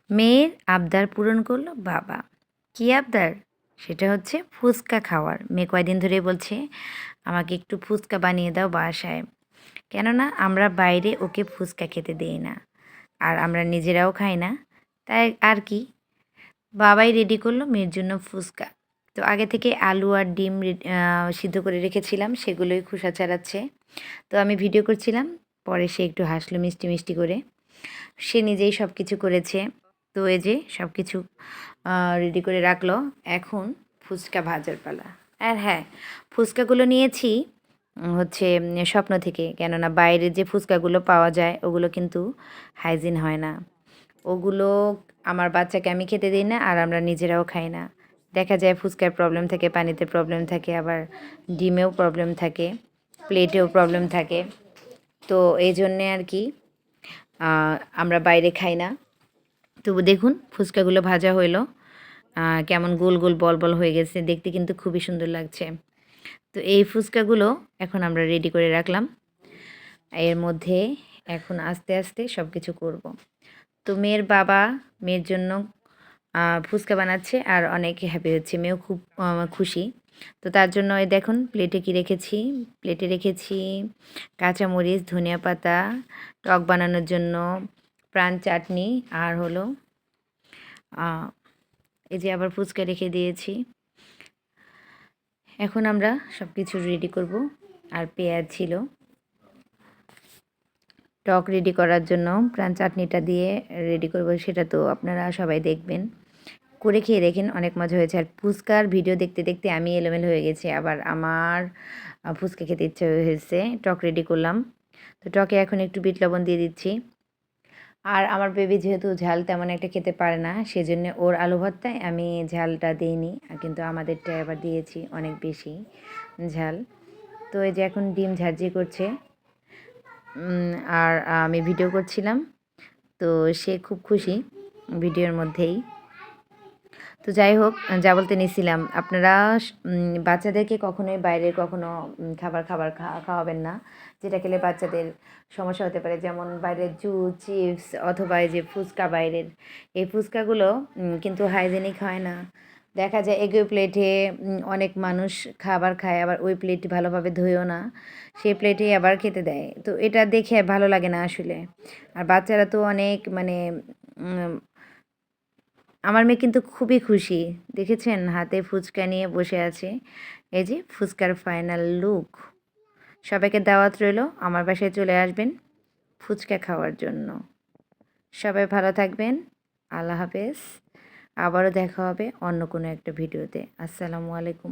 মেয়ের আবদার পূরণ করলো বাবা। কী আবদার? সেটা হচ্ছে ফুচকা খাওয়ার। মেয়ে কয়দিন ধরেই বলছে আমাকে একটু ফুচকা বানিয়ে দাও বাসায়। কেননা আমরা বাইরে ওকে ফুচকা খেতে দেই না। আর আমরা নিজেরাও খাই না। তাই আর কি, বাবাই রেডি করলো মেয়ের জন্য ফুচকা। তো আগে থেকে আলু আর ডিম সিদ্ধ করে রেখেছিলাম, সেগুলোই খোসা ছাড়াচ্ছে। তো আমি ভিডিও করছিলাম, পরে সে একটু হাসলো মিষ্টি মিষ্টি করে। সে নিজেই সব কিছু করেছে। তো এই যে সব কিছু রেডি করে রাখলো। এখন ফুচকা ভাজার পালা। আর হ্যাঁ, ফুচকাগুলো নিয়েছি হচ্ছে স্বপ্ন থেকে। কেননা বাইরে যে ফুচকাগুলো পাওয়া যায় ওগুলো কিন্তু হাইজিন হয় না। ওগুলো আমার বাচ্চাকে আমি খেতে দিই না, আর আমরা নিজেরাও খাই না। দেখা যায় ফুচকার প্রবলেম থাকে, পানিতে প্রবলেম থাকে, আবার ডিমেও প্রবলেম থাকে, প্লেটেও প্রবলেম থাকে। তো এই জন্যে আর কি আমরা বাইরে খাই না। তো দেখুন ফুচকাগুলো ভাজা হইলো, কেমন গোল গোল বল বল হয়ে গেছে, দেখতে কিন্তু খুবই সুন্দর লাগছে। তো এই ফুচকাগুলো এখন আমরা রেডি করে রাখলাম। এর মধ্যে এখন আস্তে আস্তে সব কিছু করব। তো মেয়ের বাবা মেয়ের জন্য ফুচকা বানাচ্ছে আর অনেক হ্যাপি হচ্ছে, মেয়েও খুব খুশি। তো তার জন্য এই দেখুন প্লেটে কি রেখেছি, প্লেটে রেখেছি কাঁচামরিচ, ধনিয়া পাতা, টক বানানোর জন্য প্রাণ চাটনি, আর হলো এই যে আবার ফুচকা রেখে দিয়েছি। এখন আমরা সব কিছু রেডি করব। আর পেঁয়াজ ছিল, টক রেডি করার জন্য প্রাণ চাটনিটা দিয়ে রেডি করব, সেটা তো আপনারা সবাই দেখবেন, করে খেয়ে দেখেন, অনেক মজা হয়েছে। আর ফুচকার ভিডিও দেখতে দেখতে আমি এলোমেলো হয়ে গেছি, আবার আমার ফুচকা খেতে ইচ্ছে হয়েছে। টক রেডি করলাম, তো টকে এখন একটু বিট লবণ দিয়ে দিচ্ছি। আর আমার বেবি যেহেতু ঝাল তেমন একটা খেতে পারে না, সেজন্য ওর আলু ভর্তায় আমি ঝালটা দিইনি, কিন্তু আমাদেরটা আবার দিয়েছি অনেক বেশি ঝাল। তো এই যে এখন ডিম ঝাঁঝি করছে, আর আমি ভিডিও করছিলাম। তো সে খুব খুশি ভিডিওর মধ্যেই। তো যাই হোক, যা বলতে নিছিলাম, আপনারা বাচ্চাদেরকে কখনোই বাইরের কখনো খাবার খাওয়াবেন না, যেটা খেলে বাচ্চাদের সমস্যা হতে পারে। যেমন বাইরের জুস, চিপস, অথবা এই যে ফুচকা বাইরের, এই ফুচকাগুলো কিন্তু হাইজেনিক হয় না। দেখা যায় একই প্লেটে অনেক মানুষ খাবার খায়, আবার ওই প্লেটটি ভালোভাবে ধুয়েও না, সেই প্লেটেই আবার খেতে দেয়। তো এটা দেখে ভালো লাগে না আসলে। আর বাচ্চারা তো অনেক মানে আমার মেয়ে কিন্তু খুবই খুশি, দেখেছেন হাতে ফুচকা নিয়ে বসে আছে। এই যে ফুচকার ফাইনাল লুক। সবাইকে দাওয়াত রইলো, আমার বাসায় চলে আসবেন ফুচকা খাওয়ার জন্য। সবাই ভালো থাকবেন, আল্লাহ হাফেজ। আবারও দেখা হবে অন্য কোনো একটা ভিডিওতে। আসসালামু আলাইকুম।